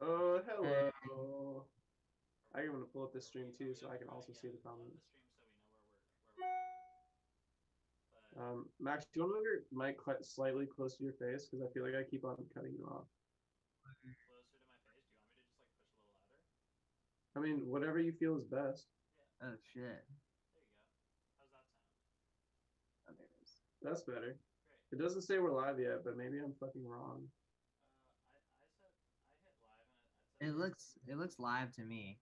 Oh, Hey. hello. I'm gonna pull up this stream too, so I can also see the Pull up the comments. stream so we know where we're at. But Max, do you want to move your mic slightly close to your face? Because I feel like I keep on cutting you off. closer to my face. Do you want me to just like push a little louder? I mean, whatever you feel is best. Yeah. Oh shit. There you go. How's that sound? Oh, there it is. That's better. Great. It doesn't say we're live yet, but maybe I'm fucking wrong. I said I hit live and it says It looks live to me.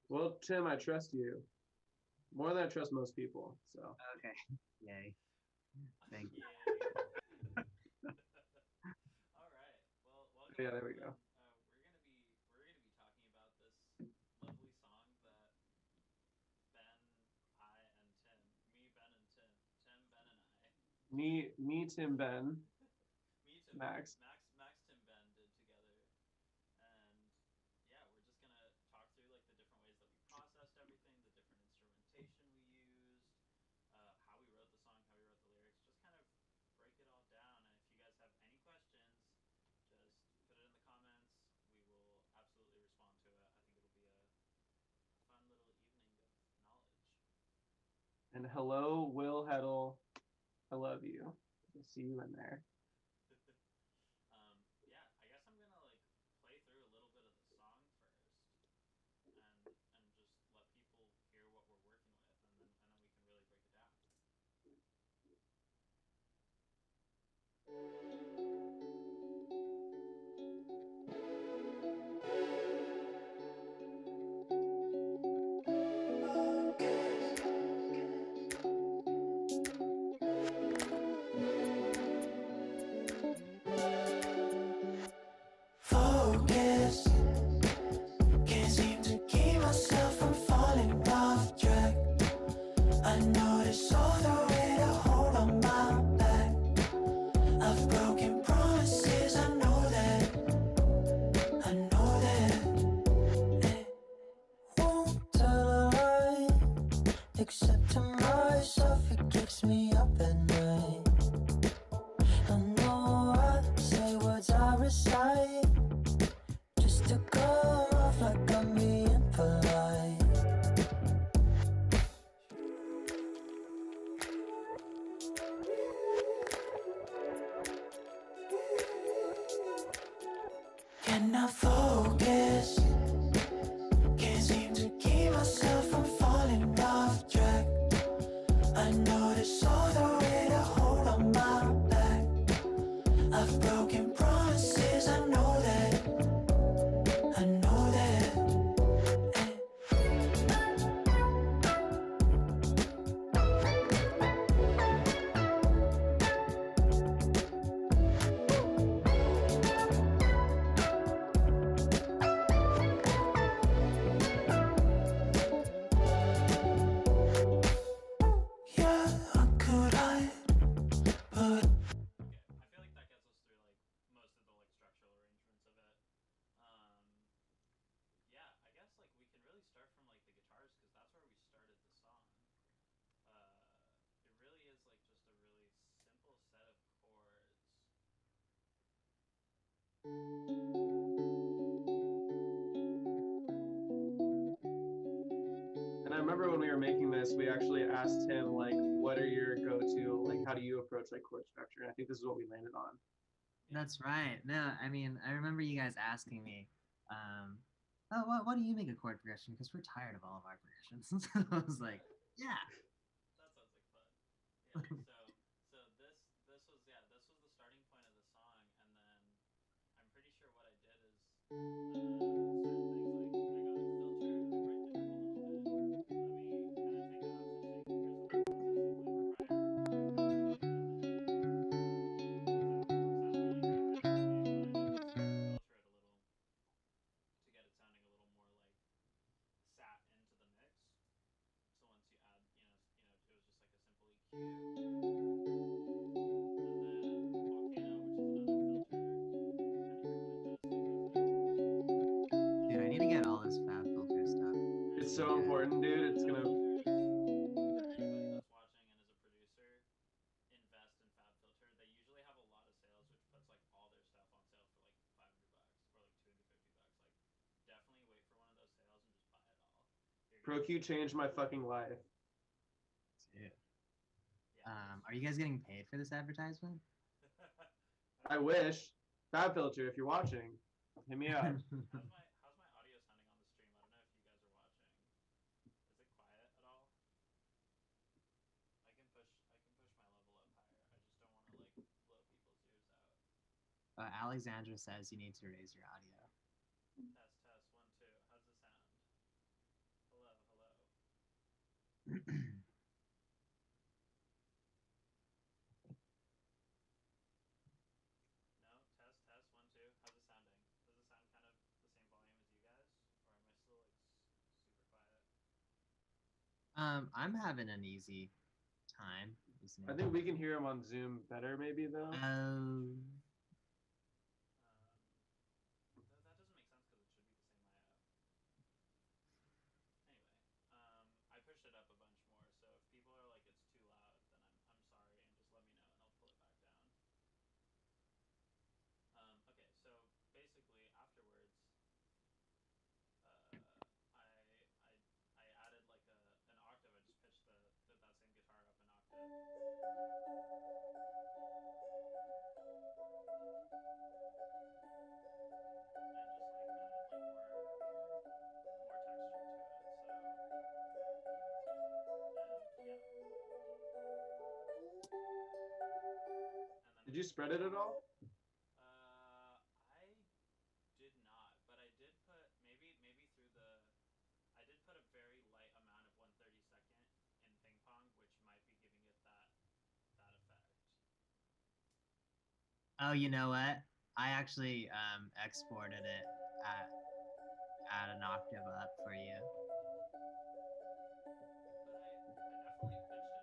Well, Tim, I trust you more than I trust most people. So Okay. Yay. Thank you. Yay. All right. Well, welcome yeah, there we everyone. go. We're gonna be talking about this lovely song that Ben, I, and Tim, me, Ben, and Tim, Ben, and I, Me, Tim, Ben, me, Tim, Ben, Max. Max, Tim, Ben did together, and yeah, we're just gonna talk through like the different ways that we processed everything, the different instrumentation we used, how we wrote the song, how we wrote the lyrics, just kind of break it all down. And if you guys have any questions, just put it in the comments. We will absolutely respond to it. I think it'll be a fun little evening of knowledge. And hello, Will Heddle. I love you. I see you in there. Yeah, I guess I'm gonna like play through a little bit of the song first, and just let people hear what we're working with, and then we can really break it down. Focus, can't seem to keep myself from falling off track. I notice all the weight I hold on my back. I've broken promises, I know that it won't tell a lie. Except to myself, it keeps me up at night. I know I say words I recite just to come off like I'm being polite. Can I focus? Can't seem to keep myself from falling off track. I notice all the weight I hold on my back. I've broken promises, I know that. Yeah, how could I put Okay, I feel like that gets us through like most of the like structural arrangements of it. Um, yeah, I guess like we can really start from like the guitars because that's where we started the song. It really is like just a really simple set of chords. And I remember when we were making this, we actually asked him like, "What are your go-to? Like, how do you approach like chord structure?" And I think this is what we landed on. Yeah. That's right. No, I mean, I remember you guys asking me, um, oh, what do you make a chord progression? Because we're tired of all of our progressions. So I was like, yeah. That sounds like fun. Yeah. So this was the starting point of the song, and then I'm pretty sure what I did is certain things like I got a filter, I brightened it up a little bit. Let me kind of take it off so you can hear some of the processing like prior, and then sounds really great basically. What I did was filter it a little to get it sounding a little more like sat into the mix. So once you add, it was just like a simple EQ, and then volcano, which is another filter. You can kind of hear what it does. So it goes like just Dude, I like need to get all this fab filter stuff. It's It's so so good. important, dude. It's Fab gonna. filters. For anybody that's watching and is a producer, invest in Fab Filter. They usually have a lot of sales, which puts like all their stuff on sale for like $500 or like $250. Like ProQ changed my fucking life. Dude. Yeah. Are you guys getting paid for this advertisement? I wish. FabFilter, if you're watching, hit me up. How's my audio sounding on the stream? I don't know if you guys are watching. Is it quiet at all? I can push my level up higher. I just don't want to like blow people's ears out. Alexandra says you need to raise your audio. Test 1 2. How's it sound? Hello. No, test 1 2. How's it sounding? Does it sound kind of the same volume as you guys, or am I still like super quiet? I'm having an easy time listening. I think we can hear him on Zoom better, maybe though. That doesn't make sense because it should be the same I/O. Anyway, I pushed it up a bunch more, so if people are like it's too loud, then I'm sorry, and just let me know and I'll pull it back down. Okay, so basically afterwards, I added like an octave. I just pitched that same guitar up an octave. And just like added like more texture to it. So and yeah. And then Did you spread it at all? I did not, but I did put maybe through I did put a very light amount of 1/32 in ping pong, which might be giving it that effect. Oh, you know what? I actually exported it at an octave up for you. But I definitely pitched it up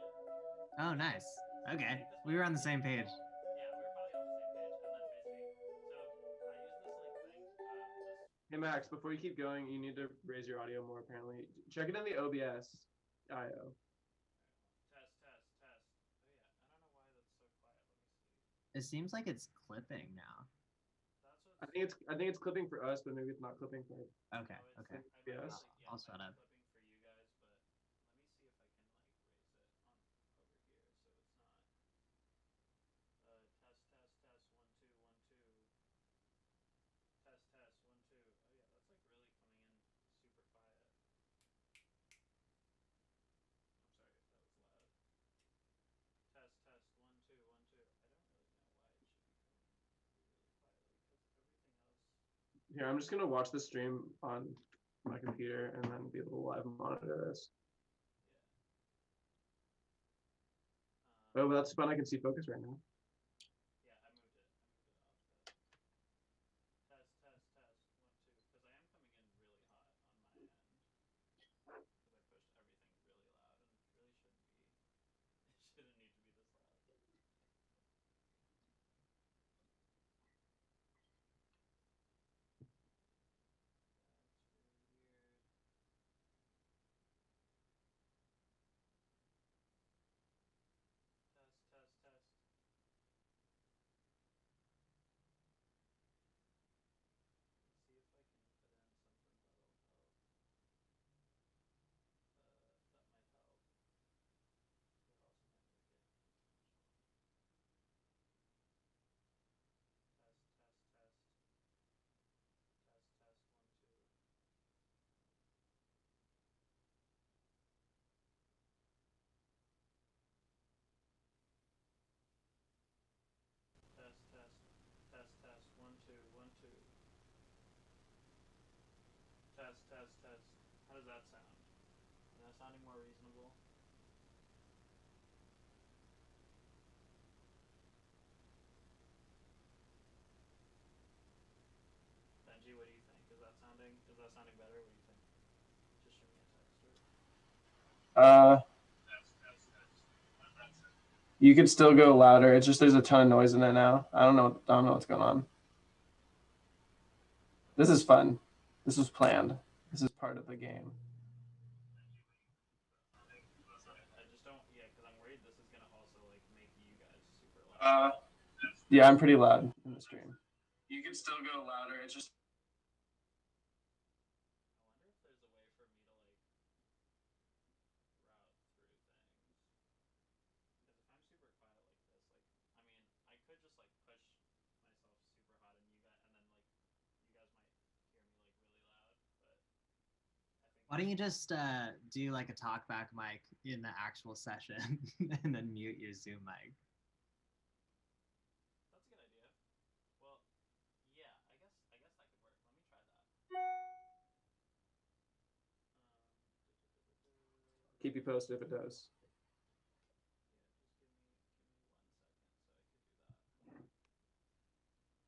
on my end. Oh, nice. Okay, we were on the same page. Yeah, we were probably on the same page. And then basically, so I use this like thing, this. Hey Max, before you keep going, you need to raise your audio more apparently. Check it in the OBS IO. Test. Oh yeah, I don't know why that's so quiet. Let me see. It seems like it's clipping now. That's what. I think it's clipping for us, but maybe it's not clipping for. Okay. Okay. Yes. I'll shut up. Clipping for you guys, but let me see if I can like raise it on over here so it's not. Test 1 2 1 2. Test 1 2. Oh yeah, that's like really coming in super quiet. I'm sorry if that was loud. Test 1 2 1 2. I don't really know why it should be coming really quietly because everything else. Here, I'm just gonna watch the stream on my computer and then be able to live monitor this. Yeah. Oh, that's fun. I can see focus right now. Yeah, I moved it off. Test 1 2. Because I am coming in really hot on my end. Because I pushed everything really loud and it really shouldn't be. It shouldn't need to be this loud. That's really weird. Test. Let's see if I can put in something that'll help. That might help. That also might make it differential. Test. Test 1 2. Test 1 2 1 2. Test. How does that sound? Is that sounding more reasonable? Benji, what do you think? Is that sounding better? What do you think? Just shoot me a text. You could still go louder. It's just there's a ton of noise in there now. I don't know what's going on. This is fun. This was planned. This is part of the game. I just don't, because I'm worried this is gonna also like make you guys super loud. Yeah, I'm pretty loud in the stream. You could still go louder. It's just. I wonder if there's a way for me to like Why don't you just do like a talkback mic in the actual session and then mute your Zoom mic? That's a good idea. Well, yeah, I guess that could work. Let me try that. Keep you posted if it does. Yeah, just give me 1 second so I could do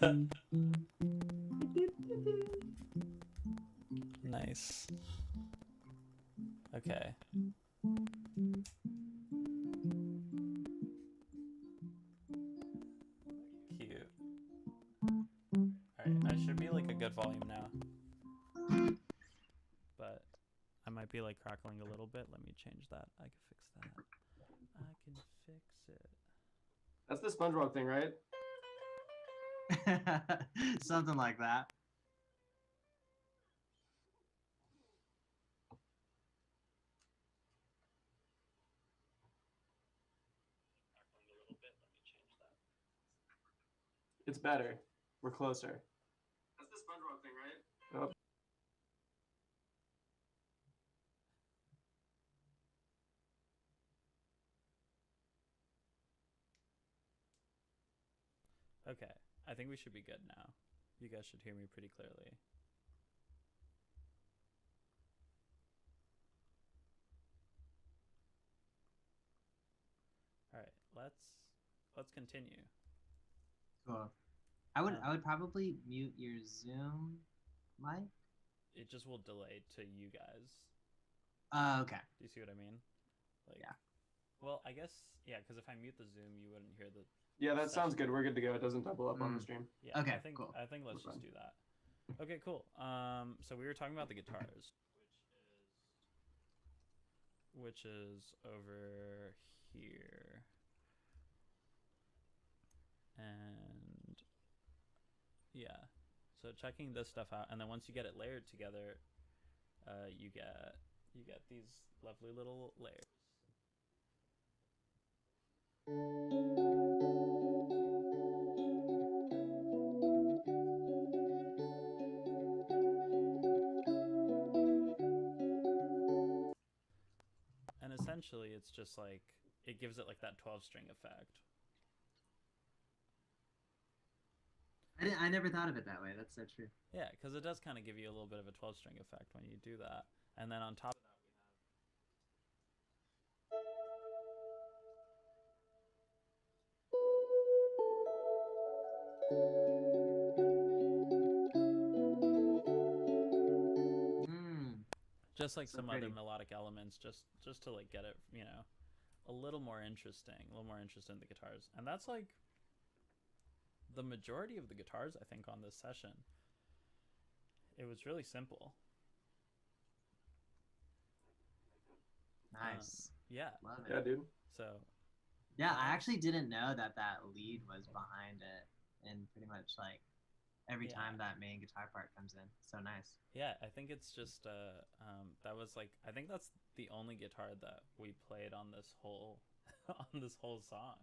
that. Nice. Okay. Cute. Alright, I should be like a good volume now. But I might be like crackling a little bit. Let me change that. I can fix that. I can fix it. That's the SpongeBob thing, right? Something like that. It's better. We're closer. That's the SpongeBob thing, right? Oh. Okay, I think we should be good now. You guys should hear me pretty clearly. All right, let's continue. Cool. I would probably mute your Zoom mic. It just will delay to you guys. Okay. Do you see what I mean? Like, Yeah. Well, I guess yeah, because if I mute the Zoom, you wouldn't hear the. Yeah, that sounds good. We're good to go. It doesn't double up on the stream. Yeah. Okay, cool. I think let's We're just fine. do that. Okay, cool. So we were talking about the guitars, which is over here, and yeah. So checking this stuff out, and then once you get it layered together, you get these lovely little layers. And essentially, it's just like it gives it like that 12-string effect. I never thought of it that way. That's so true. Yeah, because it does kind of give you a little bit of a 12-string effect when you do that. And then on top of that, just like So some pretty. other melodic elements, just to like get it, you know, a little more interesting, a little more interest in the guitars. And that's like the majority of the guitars, I think, on this session. It was really simple. Nice. Yeah. Love it. Yeah, dude. So. Yeah, I actually didn't know that lead was behind it, and pretty much like every time that main guitar part comes in. So nice. Yeah, I think it's just that was like, I think that's the only guitar that we played on this whole on this whole song.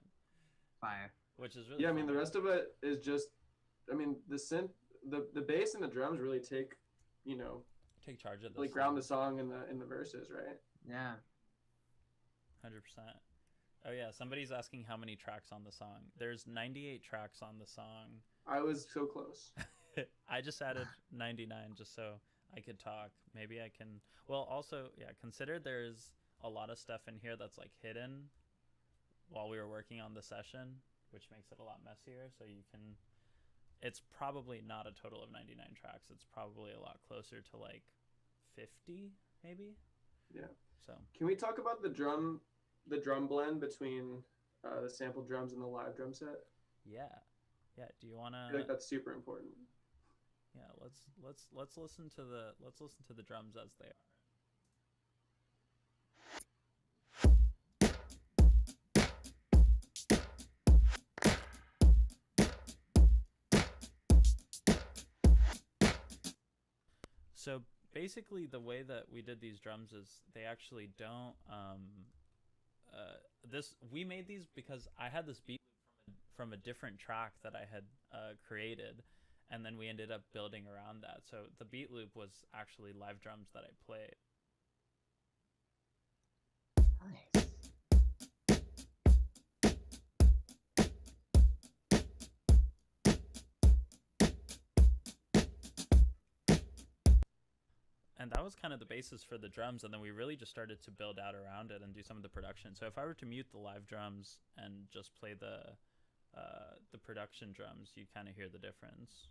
Fire. Which is really Yeah, fun. I mean the rest of it is just, I mean the synth, the bass and the drums really take charge of this. Like ground the song in the verses, right? Yeah. 100%. Oh yeah, somebody's asking how many tracks on the song. There's 98 tracks on the song. I was so close. I just added 99 just so I could talk. Maybe I can. Well, also, yeah, consider there's a lot of stuff in here that's like hidden while we were working on the session, which makes it a lot messier. So you can. It's probably not a total of 99 tracks. It's probably a lot closer to like 50, maybe. Yeah. So. Can we talk about the drum blend between the sample drums and the live drum set? Yeah. Yeah. Do you want to? I think that's super important. Yeah. Let's listen to the drums as they are. So basically the way that we did these drums is they actually don't we made these because I had this beat loop from a different track that I had created, and then we ended up building around that. So the beat loop was actually live drums that I played. Nice. And that was kind of the basis for the drums, and then we really just started to build out around it and do some of the production. So if I were to mute the live drums and just play the production drums, you kind of hear the difference.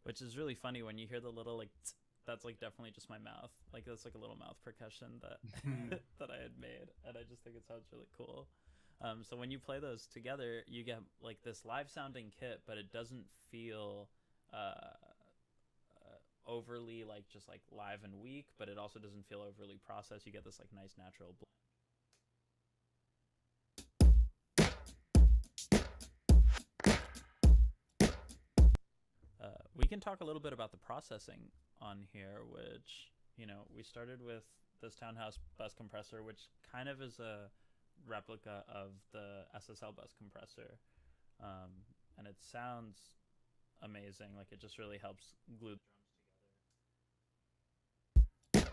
Which is really funny when you hear the little like tsk, that's like definitely just my mouth. Like that's like a little mouth percussion that that I had made, and I just think it sounds really cool. So when you play those together, you get like this live sounding kit, but it doesn't feel overly like just like live and weak, but it also doesn't feel overly processed. You get this like nice natural blend. We can talk a little bit about the processing on here, which, you know, we started with this Townhouse bus compressor, which kind of is a replica of the SSL bus compressor. And it sounds amazing. Like it just really helps glue the drums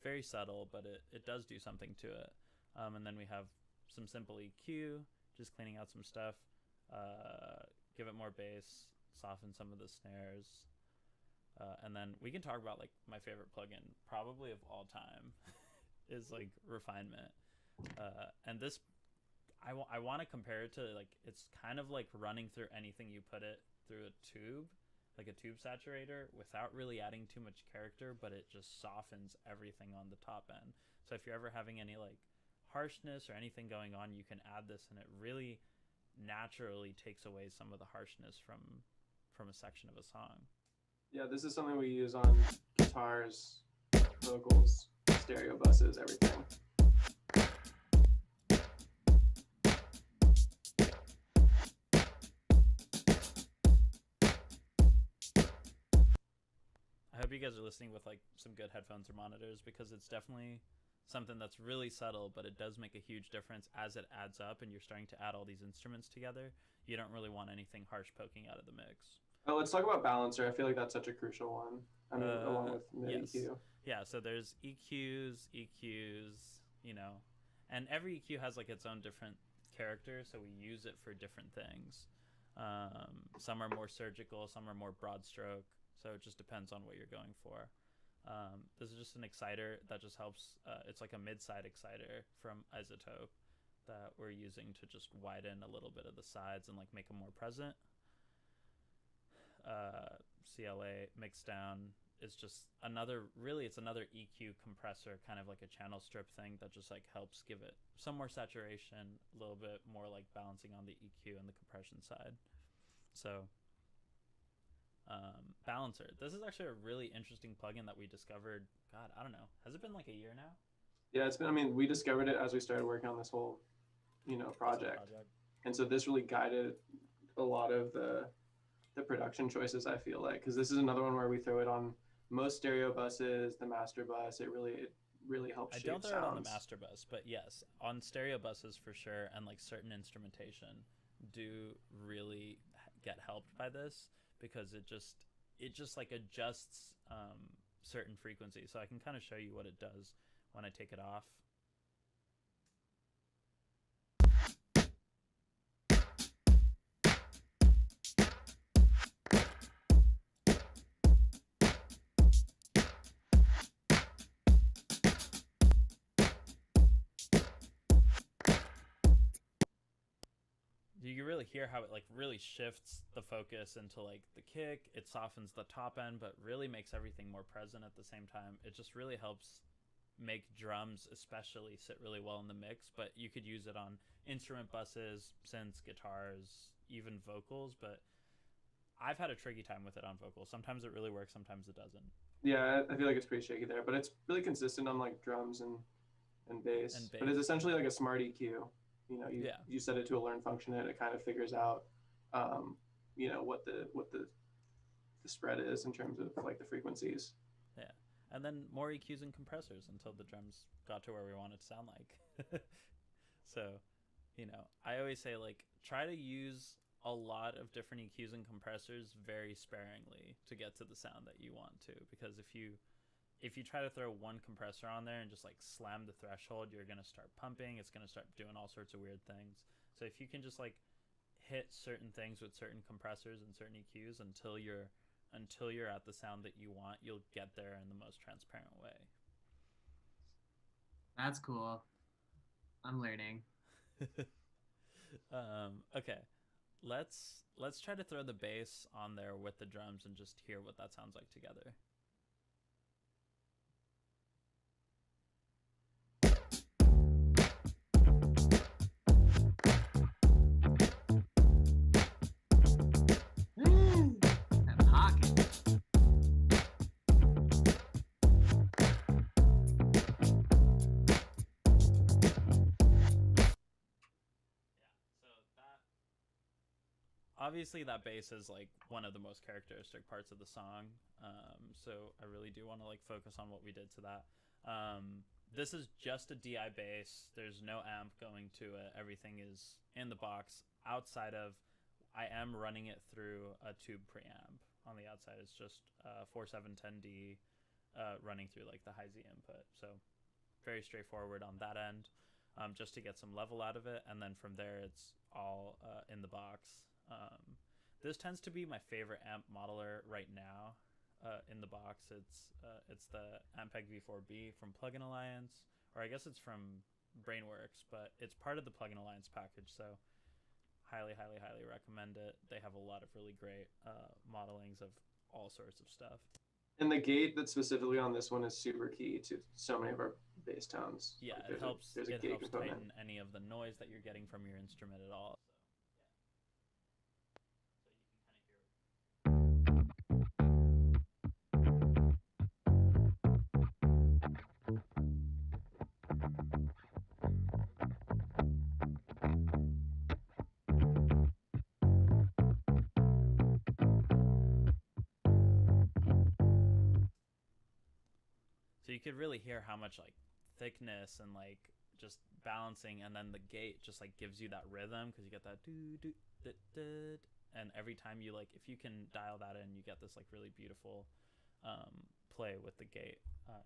very subtle, but it does do something to it. And then we have some simple EQ, just cleaning out some stuff, give it more bass, soften some of the snares. And then we can talk about like my favorite plugin, probably of all time, is like Refinement. And this, I want to compare it to like, it's kind of like running through anything you put it through a tube, like a tube saturator, without really adding too much character, but it just softens everything on the top end. So if you're ever having any like harshness or anything going on, you can add this, and it really naturally takes away some of the harshness from a section of a song. Yeah, this is something we use on guitars, vocals, stereo buses, everything. I hope you guys are listening with like some good headphones or monitors, because it's definitely something that's really subtle, but it does make a huge difference as it adds up and you're starting to add all these instruments together. You don't really want anything harsh poking out of the mix. Oh, let's talk about balancer. I feel like that's such a crucial one. I mean, along with mid yes. EQ. Yeah, so there's EQs, you know, and every EQ has like its own different character, so we use it for different things. Some are more surgical, some are more broad stroke, so it just depends on what you're going for. This is just an exciter that just helps. It's like a mid-side exciter from Isotope that we're using to just widen a little bit of the sides and like make them more present. CLA mixed down is just another, really it's another EQ compressor, kind of like a channel strip thing that just like helps give it some more saturation, a little bit more like balancing on the EQ and the compression side. So Balancer, this is actually a really interesting plugin that we discovered, God, I don't know, has it been like a year now? Yeah, it's been, I mean, we discovered it as we started working on this whole, you know, project. And so this really guided a lot of the production choices, I feel like, because this is another one where we throw it on most stereo buses, the master bus. It really helps shape sounds. I don't throw it on the master bus, but yes, on stereo buses for sure, and like certain instrumentation do really get helped by this, because it just like adjusts certain frequencies. So I can kind of show you what it does when I take it off. You can really hear how it like really shifts the focus into like the kick. It softens the top end, but really makes everything more present at the same time. It just really helps make drums especially sit really well in the mix, but you could use it on instrument buses, synths, guitars, even vocals. But I've had a tricky time with it on vocals. Sometimes it really works, sometimes it doesn't. Yeah, I feel like it's pretty shaky there, but it's really consistent on like drums and bass. And But it's bass. essentially like a smart EQ. You know, Yeah. you set it to a learn function and it kind of figures out, you know, what the spread is in terms of like the frequencies. Yeah. And then more EQs and compressors until the drums got to where we want it to sound like. So, you know, I always say like try to use a lot of different EQs and compressors very sparingly to get to the sound that you want to, because if you try to throw one compressor on there and just like slam the threshold, you're going to start pumping, it's going to start doing all sorts of weird things. So if you can just like hit certain things with certain compressors and certain EQs until you're at the sound that you want, you'll get there in the most transparent way. That's cool. I'm learning. Okay. Let's try to throw the bass on there with the drums and just hear what that sounds like together. That pocket. Obviously that bass is like one of the most characteristic parts of the song, so I really do want to like focus on what we did to that. This is just a DI bass, there's no amp going to it, everything is in the box. Outside of, I am running it through a tube preamp. On the outside it's just 4710D running through like the high Z input, so very straightforward on that end, just to get some level out of it, and then from there it's all in the box. This tends to be my favorite amp modeler right now in the box. It's the Ampeg V4B from Plugin Alliance, or I guess it's from Brainworks, but it's part of the Plugin Alliance package, so highly recommend it. They have a lot of really great modelings of all sorts of stuff. And the gate that's specifically on this one is super key to so many of our bass tones. Yeah, like it helps gate component. tighten any of the noise that you're getting from your instrument at all. So you could really hear how much like thickness and like just balancing, and then the gate just like gives you that rhythm because you get that do do do do, and every time you like, if you can dial that in, you get this like really beautiful play with the gate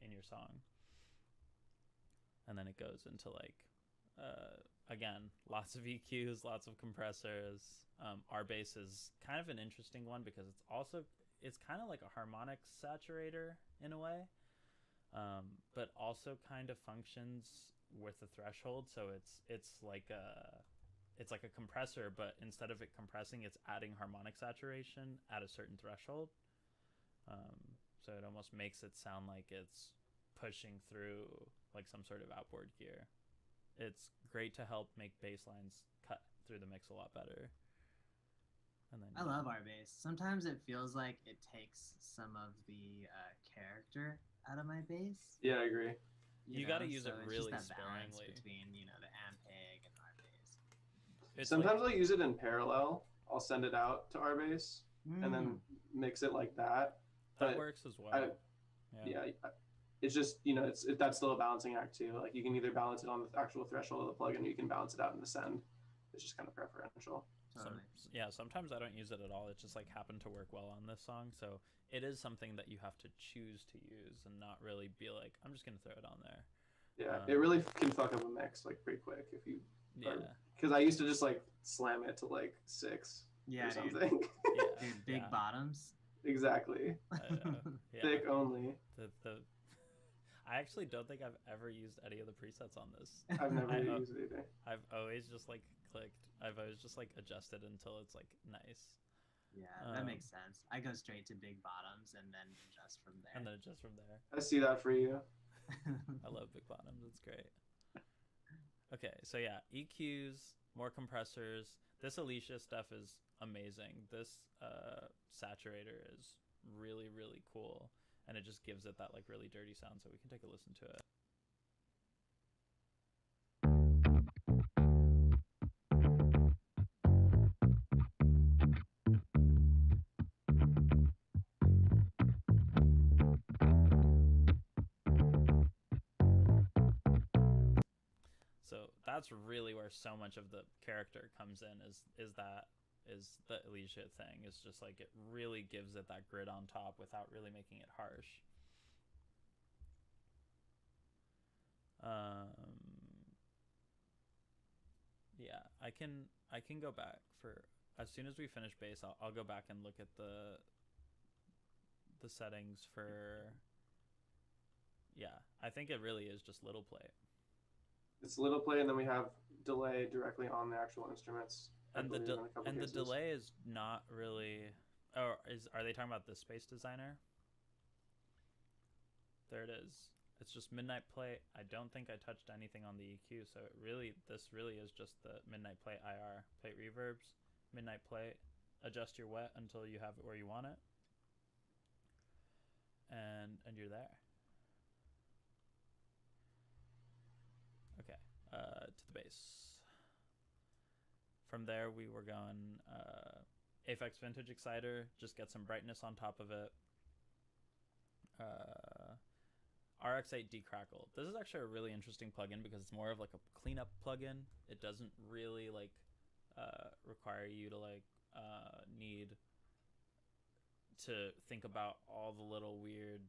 in your song. And then it goes into like again, lots of EQs, lots of compressors. Our bass is kind of an interesting one because it's kind of like a harmonic saturator in a way. But also kind of functions with the threshold, so it's like a compressor, but instead of it compressing, it's adding harmonic saturation at a certain threshold. So it almost makes it sound like it's pushing through like some sort of outboard gear. It's great to help make bass lines cut through the mix a lot better. And then I love our bass. Sometimes it feels like it takes some of the character out of my bass. Yeah, I agree. You got to use so it it's really just that balance sparingly. between the Ampeg and our bass. It's Sometimes like, I'll use it in parallel. I'll send it out to our bass and then mix it like that. that but works as well. It's just, that's still a balancing act too. Like you can either balance it on the actual threshold of the plugin, or you can balance it out in the send. It's just kind of preferential. Totally. Sometimes I don't use it at all. It just like happened to work well on this song, so it is something that you have to choose to use and not really be like, I'm just gonna throw it on there. Yeah, it really can fuck up a mix like pretty quick if you. Yeah. Because I used to just like slam it to like 6 or something. Yeah. Dude, big bottoms. Exactly. Yeah. Thick only. I actually don't think I've ever used any of the presets on this. I've never used it either. I've always just like clicked. I've always just like adjusted until it's like nice. Yeah, that makes sense. I go straight to big bottoms and then adjust from there. I see that for you. I love big bottoms. It's great. Okay, so yeah, EQs, more compressors. This Alicia stuff is amazing. This saturator is really, really cool, and it just gives it that like really dirty sound. So we can take a listen to it. So that's really where so much of the character comes in, is the Alicia thing. It's just like it really gives it that grit on top without really making it harsh. Yeah, I can go back for as soon as we finish bass. I'll go back and look at the settings for. Yeah, I think it really is just little play. It's little play, and then we have delay directly on the actual instruments. And the delay is not really. Oh, are they talking about the Space Designer? There it is. It's just midnight play. I don't think I touched anything on the EQ, so this really is just the midnight play IR. Plate reverbs, midnight play, adjust your wet until you have it where you want it, and you're there. Okay, to the bass. From there, we were going Aphex Vintage Exciter, just get some brightness on top of it. RX8 Decrackle. This is actually a really interesting plugin because it's more of like a cleanup plugin. It doesn't really like require you to like need to think about all the little weird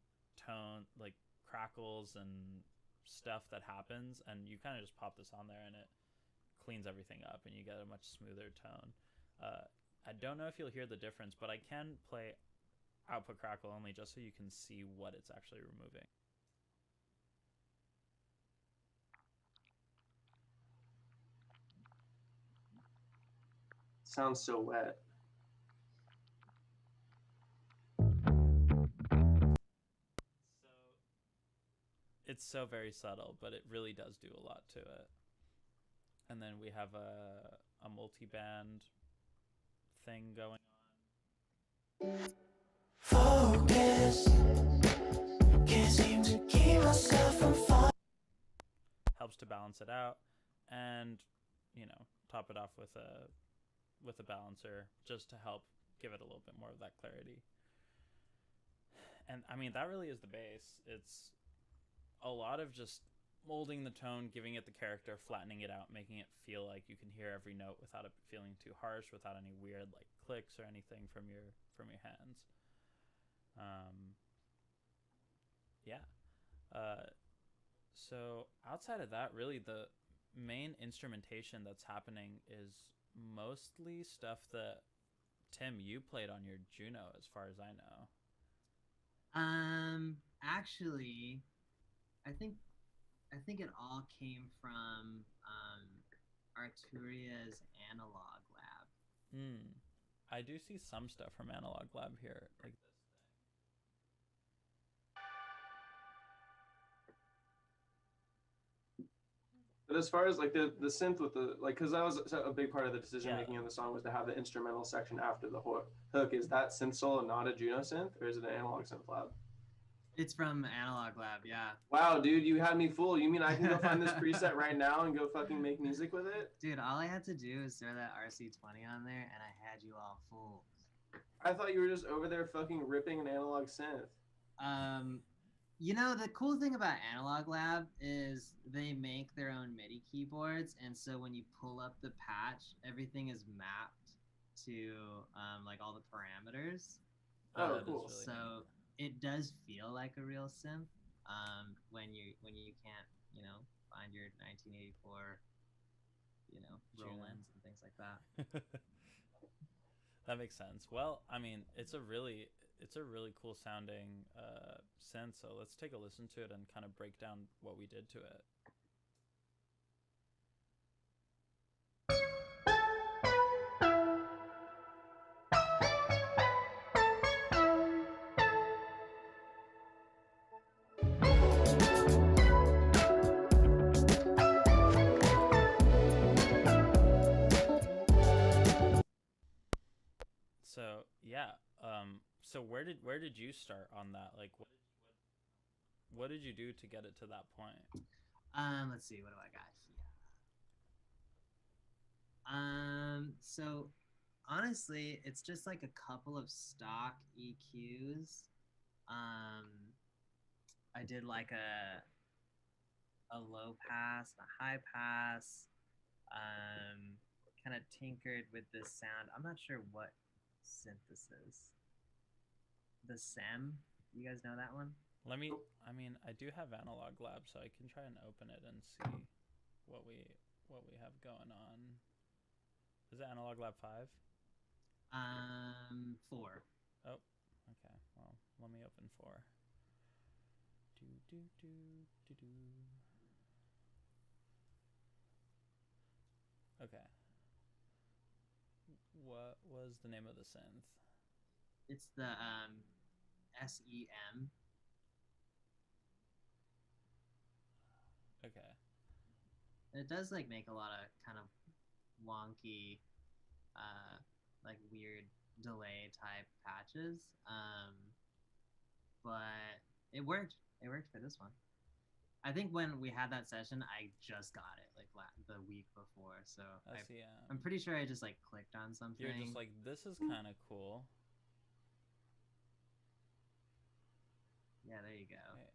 tone like crackles and stuff that happens, and you kind of just pop this on there and it cleans everything up and you get a much smoother tone. I don't know if you'll hear the difference, but I can play output crackle only just so you can see what it's actually removing. Sounds so wet. It's so very subtle, but it really does do a lot to it. And then we have a multi-band thing going on. Focus. Can't seem to keep myself from falling. Helps to balance it out, and top it off with a balancer just to help give it a little bit more of that clarity. And I mean, that really is the bass. It's a lot of just molding the tone, giving it the character, flattening it out, making it feel like you can hear every note without it feeling too harsh, without any weird like clicks or anything from your hands. So outside of that, really the main instrumentation that's happening is mostly stuff that Tim, you played on your Juno, as far as I know. Actually, I think it all came from Arturia's Analog Lab. I do see some stuff from Analog Lab here, like this thing. But as far as like the synth with the like, because that was a big part of the decision making of the song was to have the instrumental section after the hook. Is that synth solo not a Juno synth, or is it an Analog Synth Lab? It's from Analog Lab, yeah. Wow, dude, you had me fooled. You mean I can go find this preset right now and go fucking make music with it? Dude, all I had to do is throw that RC20 on there, and I had you all fooled. I thought you were just over there fucking ripping an analog synth. The cool thing about Analog Lab is they make their own MIDI keyboards, and so when you pull up the patch, everything is mapped to like all the parameters. Oh, cool. Really so it does feel like a real synth when you can't find your 1984 Rolands and things like that. That makes sense. Well, I mean, it's a really cool sounding synth, so let's take a listen to it and kind of break down what we did to it. So yeah, So where did you start on that? Like, what did you do to get it to that point? Let's see, what do I got here? So honestly, it's just like a couple of stock EQs. I did like a low pass, a high pass. Kind of tinkered with this sound. I'm not sure what synth this is. The SEM. You guys know that one? I mean, I do have Analog Lab, so I can try and open it and see what we have going on. Is it Analog Lab 5? 4. Oh, okay. Well, let me open 4. Do do do do do. Okay. What was the name of the synth? It's the SEM. Okay. It does like make a lot of kind of wonky, like weird delay type patches. But it worked. It worked for this one. I think when we had that session, I just got it like the week before. So I'm pretty sure I just like clicked on something. You're just like, this is kind of cool. Yeah, there you go. Wait,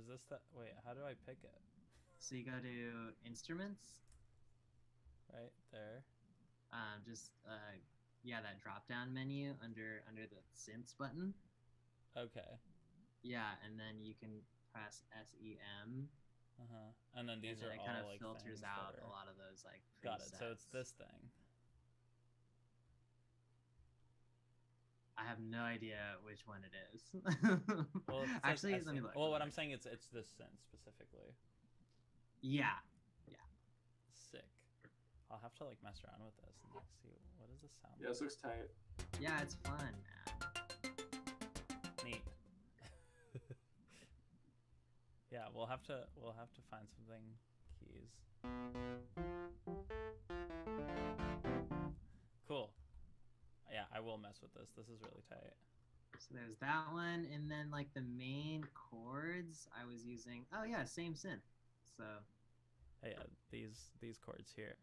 is this that? Wait, how do I pick it? So you go to Instruments. Right there. Yeah, that drop down menu under the Synths button. Okay. Yeah, and then you can press SEM. And then these are it all kind of like filters out a lot of those like presets. Got it. So it's this thing. I have no idea which one it is. Well, actually, let me look. Well, what I'm saying is it's this synth specifically. Yeah. Sick. I'll have to like mess around with this and like see what does this sound. Yeah, this looks tight. Yeah, it's fun, man. Neat. Yeah, we'll have to find something keys. Cool. Yeah, I will mess with this. This is really tight. So there's that one, and then like the main chords I was using. Oh yeah, same synth. So. Yeah, these chords here.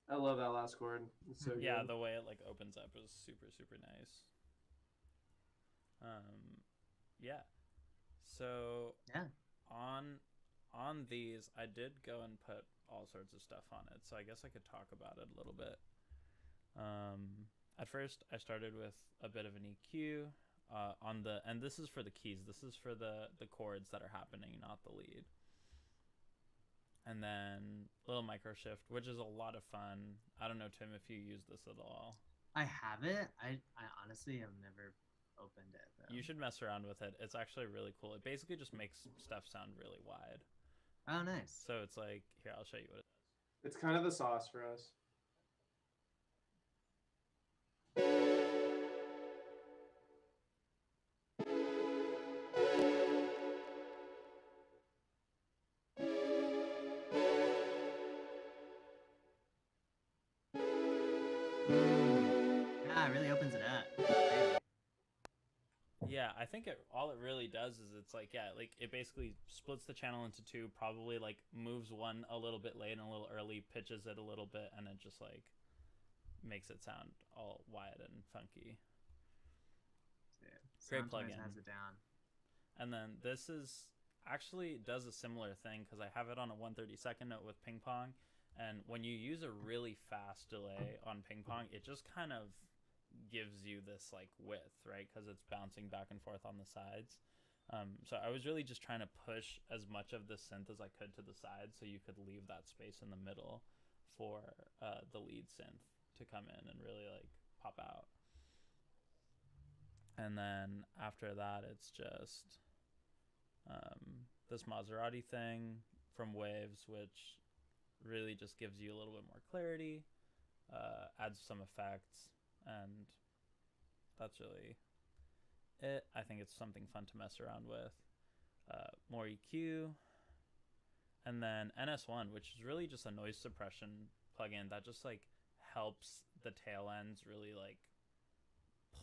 I love that last chord. It's so good. Yeah, the way it like opens up is super nice. Yeah. So yeah. On these, I did go and put all sorts of stuff on it. So I guess I could talk about it a little bit. At first, I started with a bit of an EQ and this is for the keys. This is for the chords that are happening, not the lead. And then a little micro shift, which is a lot of fun. I don't know, Tim, if you use this at all. I have it. I honestly have never opened it, though. You should mess around with it. It's actually really cool. It basically just makes stuff sound really wide. Oh, nice. So it's like, here, I'll show you what it does. It's kind of the sauce for us. Yeah, it really opens it up. Yeah, I think all it really does is it's like, yeah, like it basically splits the channel into two, probably like moves one a little bit late and a little early, pitches it a little bit, and it just like makes it sound all wide and funky. Yeah, great plugin. Has it down. And then this is actually does a similar thing because I have it on a 1/32 note with ping pong, and when you use a really fast delay on ping pong, it just kind of gives you this like width, right? Because it's bouncing back and forth on the sides. So I was really just trying to push as much of the synth as I could to the side so you could leave that space in the middle for the lead synth to come in and really like pop out. And then after that, it's just this Maserati thing from Waves, which really just gives you a little bit more clarity, adds some effects, and that's really it. I think it's something fun to mess around with. More EQ, and then NS1, which is really just a noise suppression plugin that just like helps the tail ends really like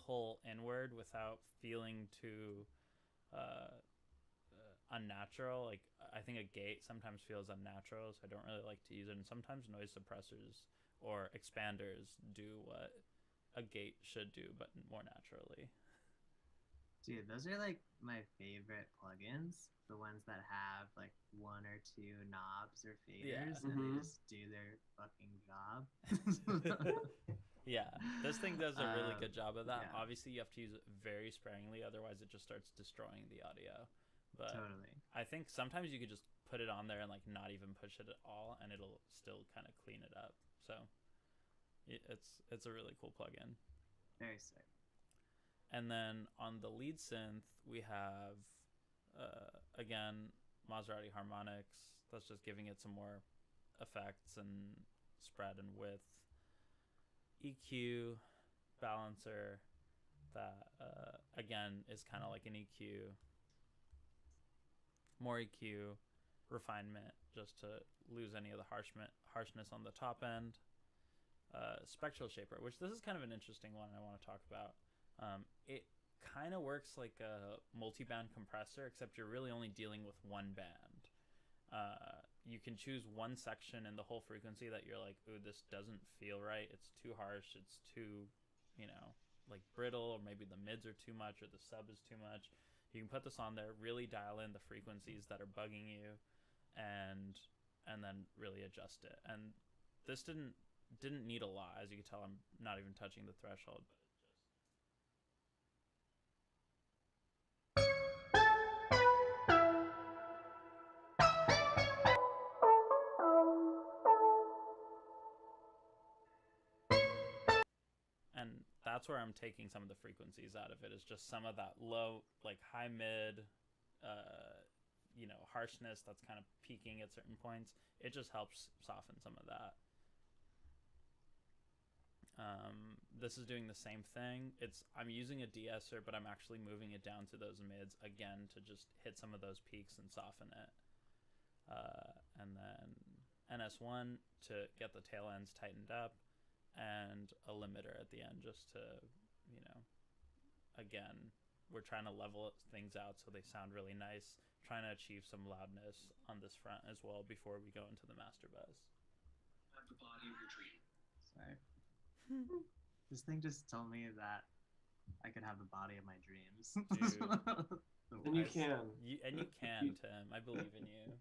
pull inward without feeling too unnatural. Like I think a gate sometimes feels unnatural, so I don't really like to use it. And sometimes noise suppressors or expanders do what a gate should do, but more naturally. Dude, those are like my favorite plugins. The ones that have like one or two knobs or faders, and they just do their fucking job. Yeah, this thing does a really good job of that. Yeah. Obviously, you have to use it very sparingly, otherwise it just starts destroying the audio. But Totally. I think sometimes you could just put it on there and like not even push it at all, and it'll still kind of clean it up. So it's a really cool plugin. Very sick. And then on the lead synth, we have, again, Maserati Harmonics. That's just giving it some more effects and spread and width. EQ, balancer, that, again, is kind of like an EQ. More EQ, refinement, just to lose any of the harshness on the top end. Spectral Shaper, which this is kind of an interesting one I want to talk about. It kind of works like a multiband compressor, except you're really only dealing with one band. You can choose one section in the whole frequency that you're like, ooh, this doesn't feel right. It's too harsh. It's too, like brittle, or maybe the mids are too much, or the sub is too much. You can put this on there, really dial in the frequencies that are bugging you, and then really adjust it. And this didn't need a lot. As you can tell, I'm not even touching the threshold. And that's where I'm taking some of the frequencies out of it, is just some of that low, like high mid, harshness that's kind of peaking at certain points. It just helps soften some of that. This is doing the same thing. I'm using a de-esser, but I'm actually moving it down to those mids again to just hit some of those peaks and soften it. And then NS1 to get the tail ends tightened up, and a limiter at the end just to, again, we're trying to level things out so they sound really nice, trying to achieve some loudness on this front as well before we go into the master buzz. The body of your dream. Sorry. This thing just told me that I could have the body of my dreams. Dude. And you can. You can, Tim. I believe in you.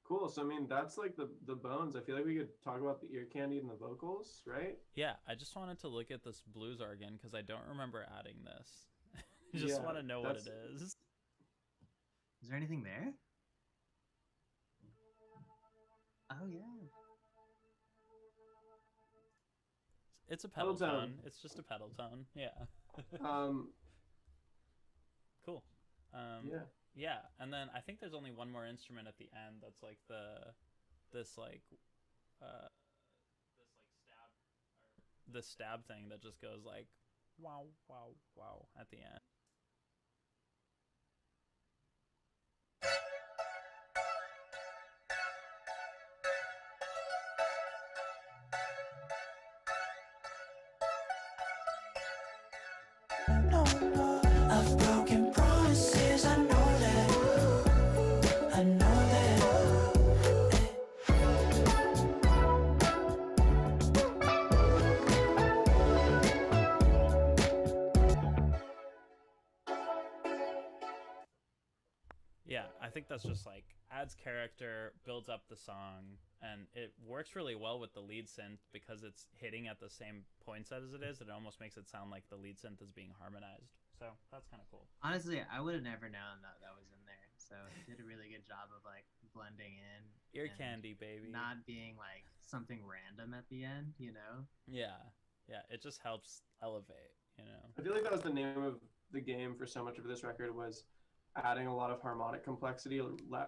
Cool. So I mean, that's like the bones. I feel like we could talk about the ear candy and the vocals, right? Yeah, I just wanted to look at this blues organ because I don't remember adding this. Just want to know what it is. Is there anything there? Oh yeah. It's a pedal tone. It's just a pedal tone. Yeah. Cool. Yeah, and then I think there's only one more instrument at the end that's like this stab thing that just goes like wow wow wow at the end. No more of broken promises. I know that. I know that. Yeah, I think that's just like adds character, builds up the song, and it works really well with the lead synth because it's hitting at the same points as it is. It almost makes it sound like the lead synth is being harmonized. So that's kind of cool. Honestly, I would have never known that was in there. So it did a really good job of like blending in. Ear candy, baby. Not being like something random at the end, Yeah, it just helps elevate, I feel like that was the name of the game for so much of this record, was adding a lot of harmonic complexity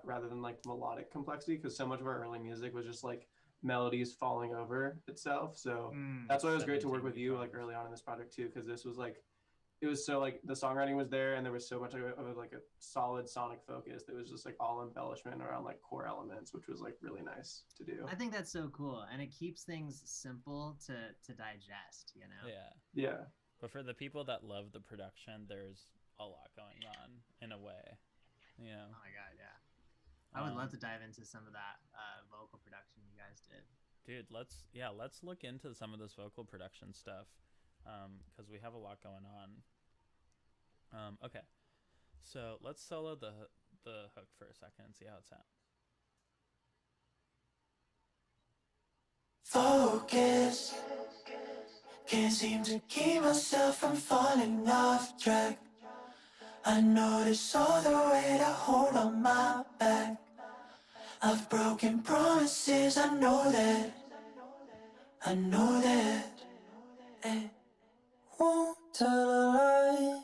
rather than like melodic complexity, because so much of our early music was just like melodies falling over itself. So that's why it was great to work with you like early on in this project too, because this was like, it was so like the songwriting was there and there was so much of like a solid sonic focus that was just like all embellishment around like core elements, which was like really nice to do. I think that's so cool, and it keeps things simple to digest, you know? Yeah. But for the people that love the production, there's a lot going on in a way, you know? Oh my god, yeah. I would love to dive into some of that vocal production you guys did. Dude, let's look into some of this vocal production stuff, because we have a lot going on. Okay, so let's solo the hook for a second and see how it sounds. Focus, can't seem to keep myself from falling off track. I notice all the weight I hold on my back. I've broken promises, I know that. I won't tell a lie,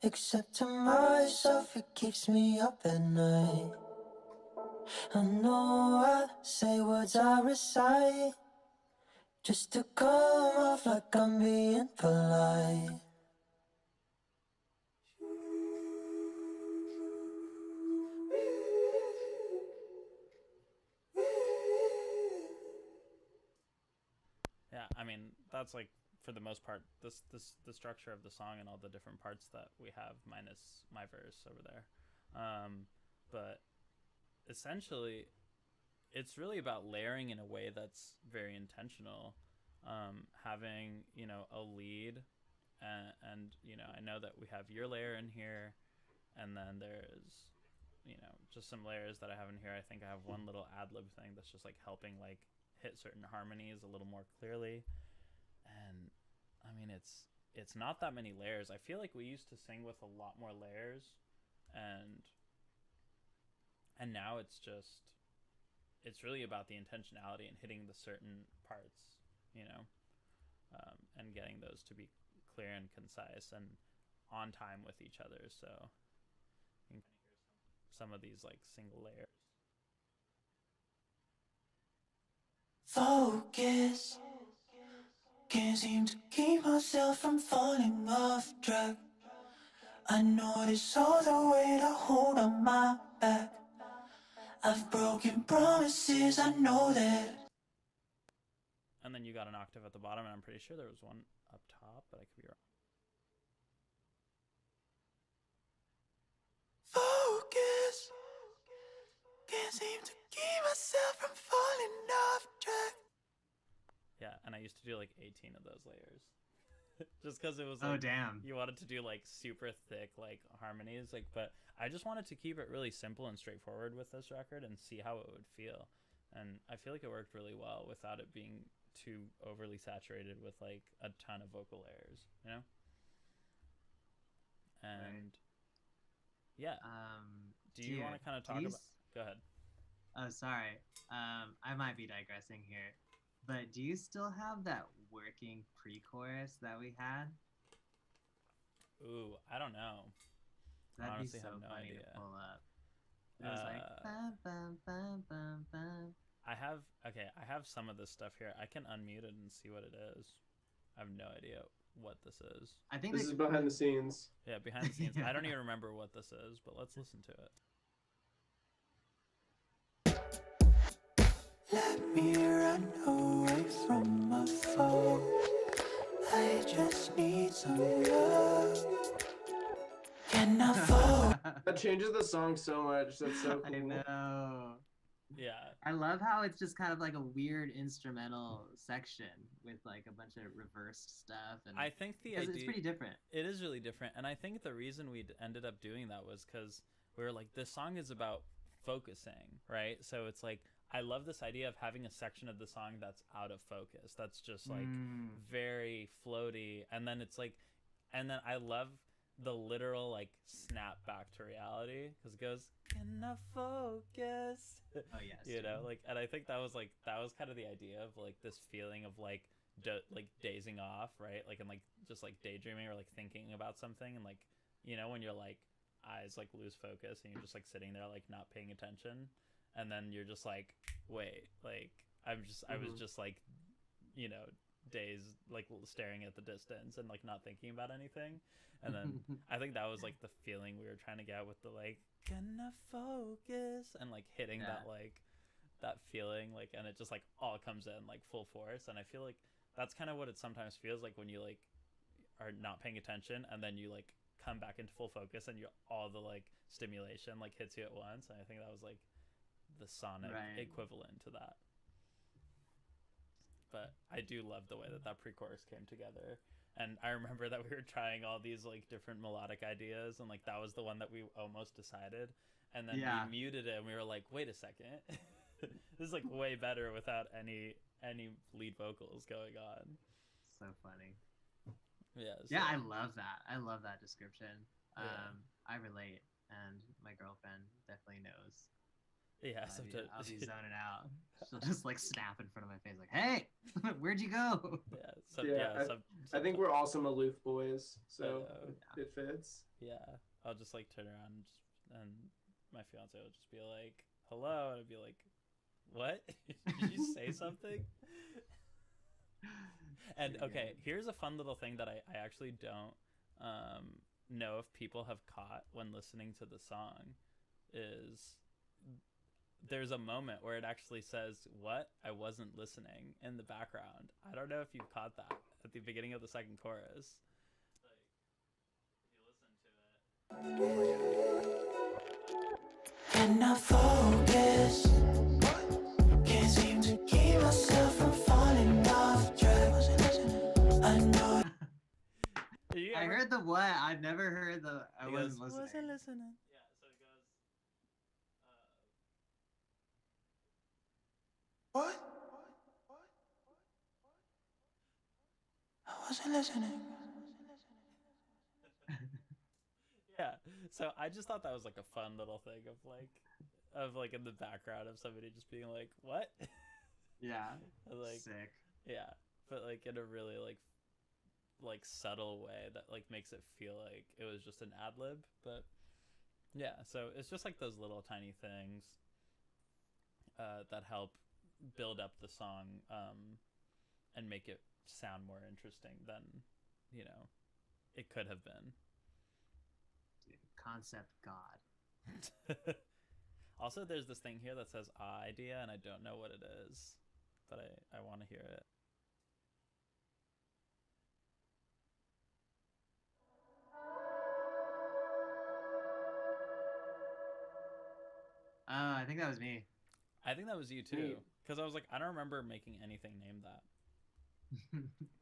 except to myself, it keeps me up at night. I know I say words I recite, just to come off like I'm being polite. Yeah, I mean, that's like, for the most part, the structure of the song and all the different parts that we have, minus my verse over there. But essentially, it's really about layering in a way that's very intentional. Having, you know, a lead, and you know, I know that we have your layer in here, and then there's, you know, just some layers that I have in here. I think I have one little ad-lib thing that's just like helping like hit certain harmonies a little more clearly. And I mean, it's not that many layers. I feel like we used to sing with a lot more layers, and now it's really about the intentionality and hitting the certain parts, you know, and getting those to be clear and concise and on time with each other. So you can kind of hear some of these like single layers. Focus, can't seem to keep myself from falling off track. I notice all the weight I hold on my back. I've broken promises, I know that. And then you got an octave at the bottom, and I'm pretty sure there was one up top, but I could be wrong. Focus, can't seem to keep myself from falling off track. Yeah, and I used to do like 18 of those layers. Just because it was Oh, like, damn. you wanted to do like super thick like harmonies, like, but I just wanted to keep it really simple and straightforward with this record and see how it would feel. And I feel like it worked really well without it being too overly saturated with like a ton of vocal layers, you know? And yeah. Do you want to kind of talk about... Go ahead. Oh, sorry. I might be digressing here, but do you still have that working pre-chorus that we had? Ooh, I don't know. That'd honestly be so have no funny idea. to pull up. It was like bum, bum, bum, bum, bum. I have some of this stuff here. I can unmute it and see what it is. I have no idea what this is. I think This is behind the scenes. Yeah, behind the scenes. Yeah. I don't even remember what this is, but let's listen to it. Let me run away from my phone. I just need some love. Can I fall? That changes the song so much. That's so cool. I know. Yeah. I love how it's just kind of like a weird instrumental section with like a bunch of reversed stuff, and I think the 'cause idea... it's pretty different. It is really different, and I think the reason we ended up doing that was because we were like, this song is about focusing, right? So it's like, I love this idea of having a section of the song that's out of focus, that's just like very floaty, and then it's like, and then I love the literal like snap back to reality, because it goes, can I focus? Oh yes. You know, like, and I think that was kind of the idea of like this feeling of like like dazing off, right? Like, and like just like daydreaming or like thinking about something, and like, you know, when you're like, eyes like lose focus and you're just like sitting there like not paying attention, and then you're just like, wait, like I was just like, you know, dazed, like staring at the distance and like not thinking about anything. And then I think that was like the feeling we were trying to get with the like gonna focus and like hitting that like that feeling, like, and it just like all comes in like full force. And I feel like that's kind of what it sometimes feels like when you like are not paying attention and then you like come back into full focus and you all the like stimulation like hits you at once. And I think that was like the sonic equivalent to that. But I do love the way that that pre-chorus came together. And I remember that we were trying all these like different melodic ideas, and like that was the one that we almost decided. And then we muted it and we were like, wait a second. This is like way better without any lead vocals going on. So funny. Yeah. So. Yeah, I love that. I love that description. I relate, and my girlfriend definitely knows. Yeah, I'll be zoning out. She'll just like snap in front of my face, like, "Hey, where'd you go?" I think we're all some aloof boys, so it fits. Yeah, I'll just like turn around and my fiance will just be like, "Hello," and I'd be like, "What? Did you say something?" And okay, here's a fun little thing that I actually don't know if people have caught when listening to the song is there's a moment where it actually says, "What? I wasn't listening" in the background. I don't know if you've caught that at the beginning of the second chorus. Like, if you listen to it. And I focus. Can't seem to keep myself from falling off track. I know. I heard the what? I've never heard the I wasn't listening. Yeah, so it goes. What? I wasn't listening. Yeah, so I just thought that was like a fun little thing of like in the background of somebody just being like, "What?" Yeah. Like sick. Yeah, but like in a really like subtle way that like makes it feel like it was just an ad lib. But yeah, so it's just like those little tiny things that help build up the song and make it sound more interesting than, you know, it could have been. Dude, concept god. Also, there's this thing here that says idea, and I don't know what it is, but I want to hear it. I think that was me. I think that was you too, because I was like, I don't remember making anything named that.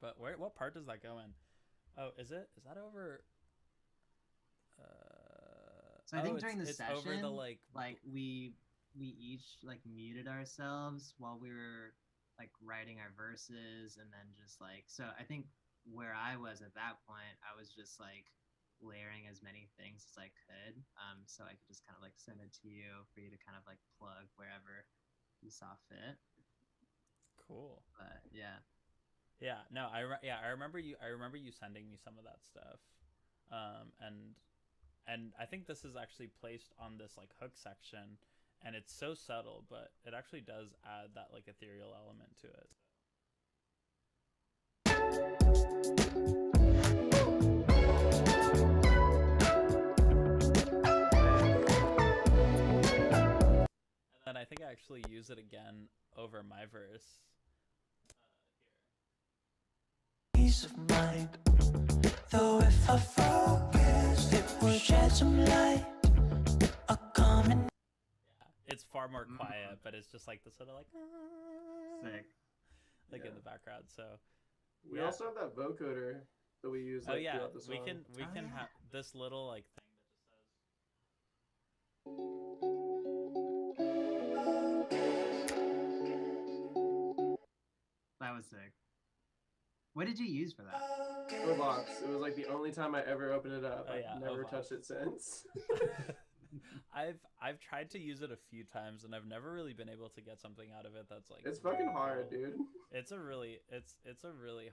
But what part does that go in? Oh, is that over? So I think during the session, over the like we each like muted ourselves while we were like writing our verses, and then just like, so I think where I was at that point, I was just like layering as many things as I could, so I could just kind of like send it to you for you to kind of like plug wherever you saw fit. Cool. But yeah. No, I remember you sending me some of that stuff, and I think this is actually placed on this like hook section, and it's so subtle, but it actually does add that like ethereal element to it. And I think I actually use it again over my verse. Peace of mind. Though if I focus, it will shed some light. A common. Yeah, it's far more quiet, but it's just like the sort of like sick, like in the background. So we also have that vocoder that we use. Like, throughout the song. we can have this little like thing that was sick. What did you use for that? Ovox. It was like the only time I ever opened it up. I've never Ovox. touched it since. I've tried to use it a few times and I've never really been able to get something out of it that's like it's fucking hard, dude. It's a really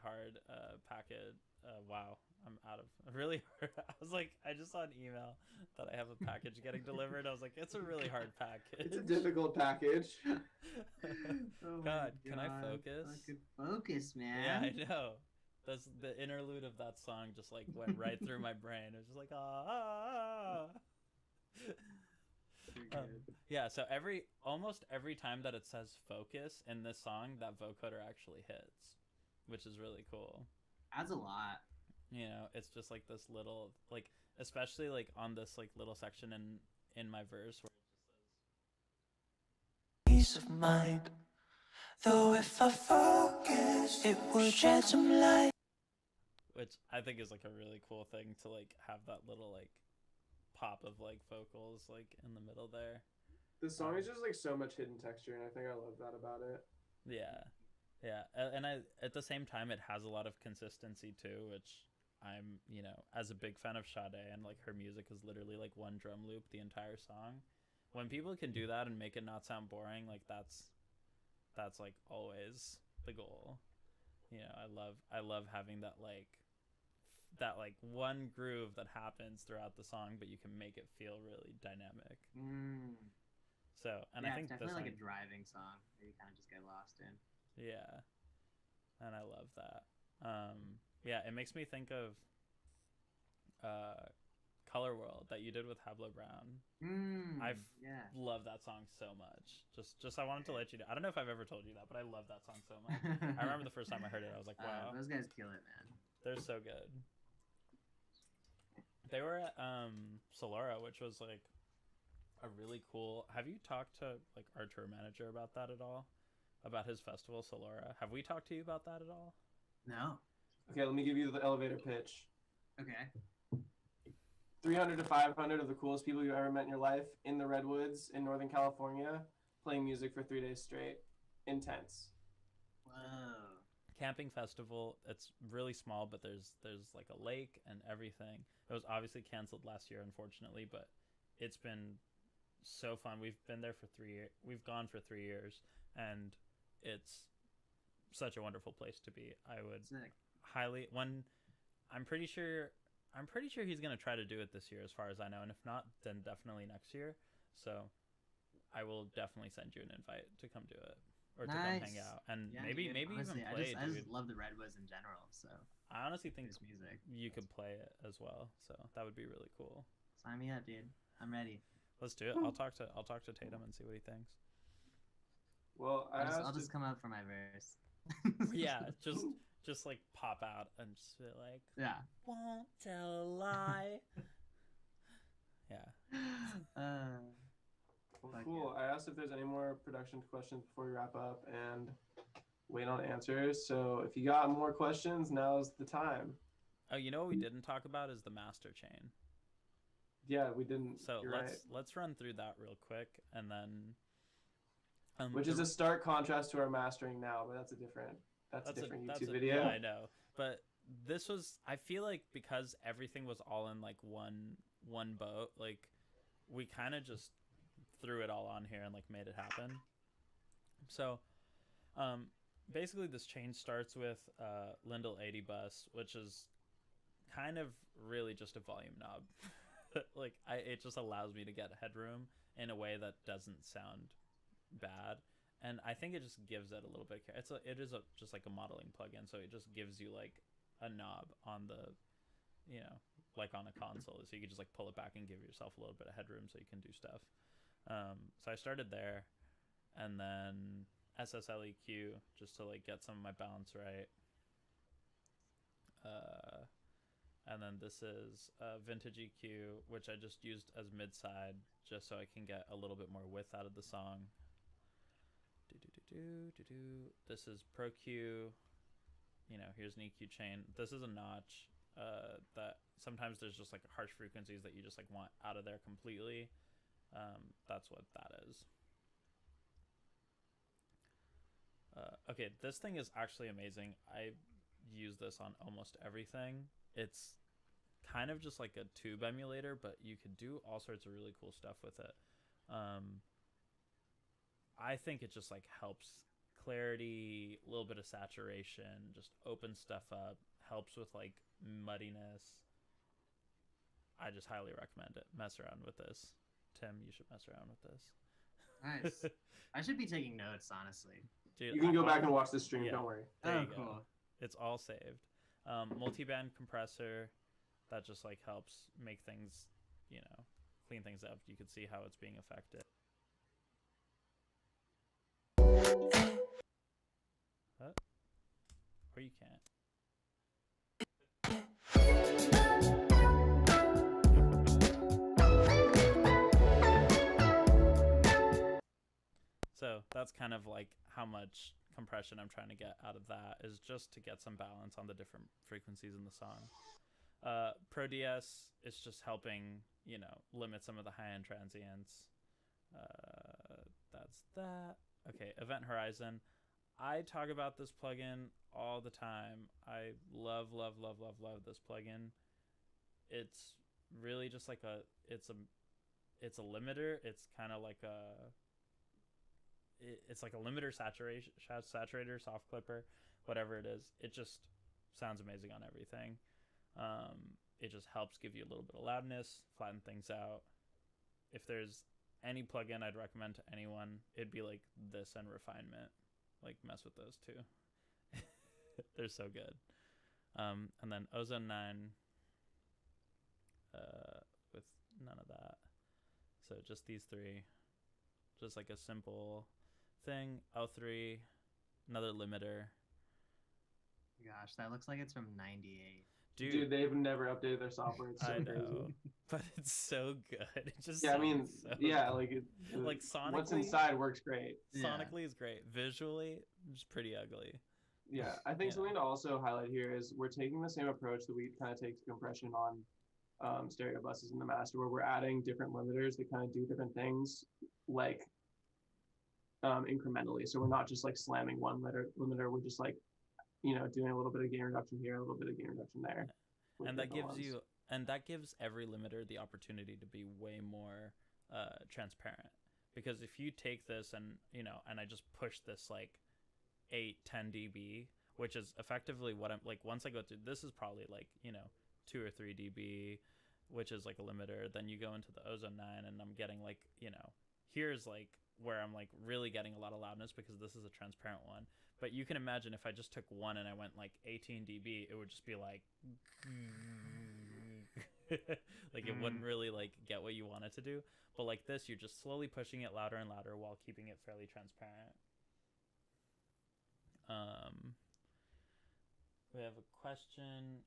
hard packet. Wow, I'm out of really hard. I was like, I just saw an email that I have a package getting delivered. I was like, it's a really hard package. It's a difficult package. Oh my God, can I God. focus? Fucking focus, man. Yeah, I know. That's the interlude of that song just like went right through my brain. It was just like You're good. yeah, so almost every time that it says focus in this song, that vocoder actually hits, which is really cool. Adds a lot. You know, it's just like this little like, especially like on this like little section in my verse where Peace of mind. Though if I focus, it would shed some light. which I think is like a really cool thing to like have that little like pop of like vocals like in the middle there. The song is just like so much hidden texture, and I think I love that about it. Yeah. Yeah. And I at the same time it has a lot of consistency too, which I'm, you know, as a big fan of Sade, and like her music is literally like one drum loop the entire song. When people can do that and make it not sound boring, like that's like always the goal. You know, I love having that one groove that happens throughout the song, but you can make it feel really dynamic. So, and yeah, I think it's definitely this like a driving song that you kind of just get lost in. yeah, and I love that. Yeah, it makes me think of Color World that you did with Hablo Brown. Yeah. Love that song so much. Just I wanted to let you know. I don't know if I've ever told you that, but I love that song so much. I remember the first time I heard it, I was like, wow, Those guys kill it, man. they're so good. They were at Solora, which was like a really cool. Have you talked to like our tour manager about that at all? About his festival, Solora? Have we talked to you about that at all? No. Okay, let me give you the elevator pitch. Okay. 300 to 500 of the coolest people you ever met in your life in the Redwoods in Northern California, playing music for 3 days straight. Intense. Whoa. Camping festival. It's really small, but there's like a lake and everything. It was obviously canceled last year, unfortunately, but it's been so fun. We've been there for 3 years. We've gone for 3 years, and it's such a wonderful place to be. I would Sick. highly one. I'm pretty sure he's gonna try to do it this year, as far as I know, and if not, then definitely next year. So I will definitely send you an invite to come do it or to come hang out, and Yeah, maybe dude, honestly, even play. I dude. just love the Redwoods in general, so I honestly think his music. you could play it as well, so that would be really cool. Sign me up, dude. I'm ready. Let's do it. I'll talk to Tatum and see what he thinks. Well, I'll just come up for my verse. Yeah, just like pop out and just be like, Yeah. won't tell a lie. Yeah. Well, cool. I asked if there's any more production questions before we wrap up and wait on answers. So if you got more questions, now's the time. Oh, you know what we didn't talk about is the master chain. Yeah, we didn't. So You're right. let's run through that real quick, and then Which is a stark contrast to our mastering now, but that's a different YouTube video. Yeah, I know. But this was, I feel like, because everything was all in like one boat, like we kind of just threw it all on here and like made it happen. So basically this chain starts with Lindell 80 bus, which is kind of really just a volume knob. Like it just allows me to get headroom in a way that doesn't sound bad, and I think it just gives it a little bit. It is just like a modeling plugin, so it just gives you like a knob on the, you know, like on a console, so you can just like pull it back and give yourself a little bit of headroom so you can do stuff. So I started there, and then SSLEQ just to like get some of my balance right. And then this is Vintage EQ, which I just used as mid-side just so I can get a little bit more width out of the song. This is Pro Q. You know, here's an EQ chain. This is a notch that sometimes there's just like harsh frequencies that you just like want out of there completely. That's what that is. Okay, this thing is actually amazing. I use this on almost everything. It's kind of just like a tube emulator, but you could do all sorts of really cool stuff with it. I think it just like helps clarity, a little bit of saturation, just opens stuff up, helps with like muddiness. I just highly recommend it. Mess around with this. Tim, you should mess around with this. Nice. I should be taking notes, honestly. Dude, You can go back and watch the stream. Yeah. Don't worry. There Oh, you go. cool. It's all saved. Multiband compressor, that just like helps make things, you know, clean things up. You can see how it's being affected. What? Or you can't. So that's kind of like how much compression I'm trying to get out of that, is just to get some balance on the different frequencies in the song. Pro DS is just helping, you know, limit some of the high-end transients. That's that. Okay, Event Horizon. I talk about this plugin all the time. I love this plugin. It's really just like it's a limiter. It's kind of like it's like a limiter saturator, soft clipper, whatever it is. It just sounds amazing on everything. It just helps give you a little bit of loudness, flatten things out. If there's any plugin I'd recommend to anyone, it'd be like this and Refinement. Like, mess with those two. They're so good. And then Ozone 9 with none of that. So just these three. Just like a simple thing. L3, another limiter. Gosh, that looks like it's from '98. Dude, they've never updated their software. It's so I know, crazy. but it's so good. It just Yeah, I mean, so yeah, like like sonically, what's inside works great. sonically is great. Visually, it's pretty ugly. Yeah, I think Yeah. something to also highlight here is we're taking the same approach that we kind of take to compression on stereo buses in the master, where we're adding different limiters that kind of do different things, like incrementally. So we're not just like slamming one limiter. We're just like, you know, doing a little bit of gain reduction here, a little bit of gain reduction there. And that gives every limiter the opportunity to be way more transparent. Because if you take this and, you know, and I just push this like 8-10 dB, which is effectively what I'm like, once I go through, this is probably like, you know, 2 or 3 dB, which is like a limiter. Then you go into the Ozone 9 and I'm getting like, you know, here's like where I'm like really getting a lot of loudness because this is a transparent one. But you can imagine if I just took one and I went like 18 dB, it would just be like like it wouldn't really like get what you want it to do. But like this, you're just slowly pushing it louder and louder while keeping it fairly transparent. We have a question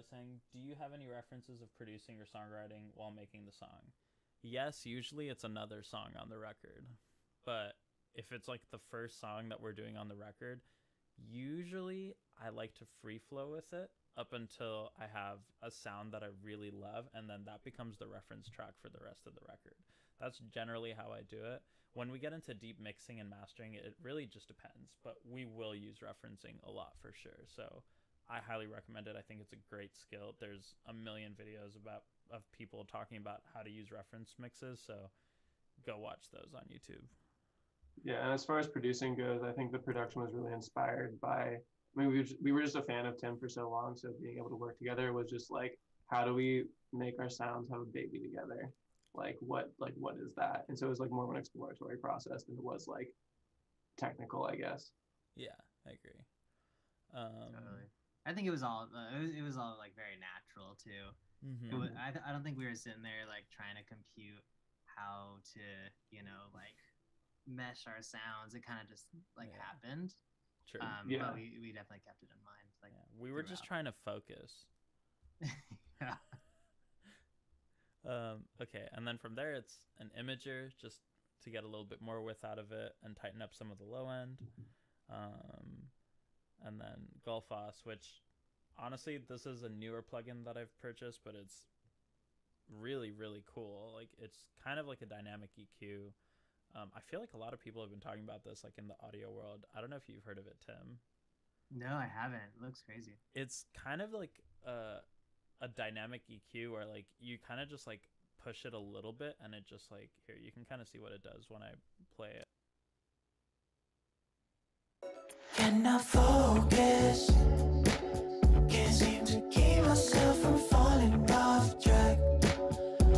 saying, do you have any references of producing or songwriting while making the song? Yes, usually it's another song on the record. But if it's like the first song that we're doing on the record, usually I like to free flow with it up until I have a sound that I really love, and then that becomes the reference track for the rest of the record. That's generally how I do it. When we get into deep mixing and mastering, it really just depends, but we will use referencing a lot for sure. So I highly recommend it. I think it's a great skill. There's a million videos of people talking about how to use reference mixes, so go watch those on YouTube. Yeah, and as far as producing goes, I think the production was really inspired by, I mean, we were just a fan of Tim for so long, so being able to work together was just like, how do we make our sounds have a baby together? Like what is that? And so it was like more of an exploratory process than it was like technical, I guess. Yeah, I agree. Totally. I think it was all like very natural too. Mm-hmm. I don't think we were sitting there like trying to compute how to, you know, like mesh our sounds. It kind of just like happened. True. But we definitely kept it in mind. Like we were just trying to focus. Yeah. Okay, and then from there it's an imager just to get a little bit more width out of it and tighten up some of the low end. And then Gullfoss, which honestly this is a newer plugin that I've purchased, but it's really, really cool. Like it's kind of like a dynamic EQ. I feel like a lot of people have been talking about this like in the audio world. I don't know if you've heard of it, Tim. No, I haven't. It looks crazy. It's kind of like a dynamic EQ where like you kind of just like push it a little bit and it just like, here, you can kind of see what it does when I play it. when I focus. Can't seem to keep myself from falling off track.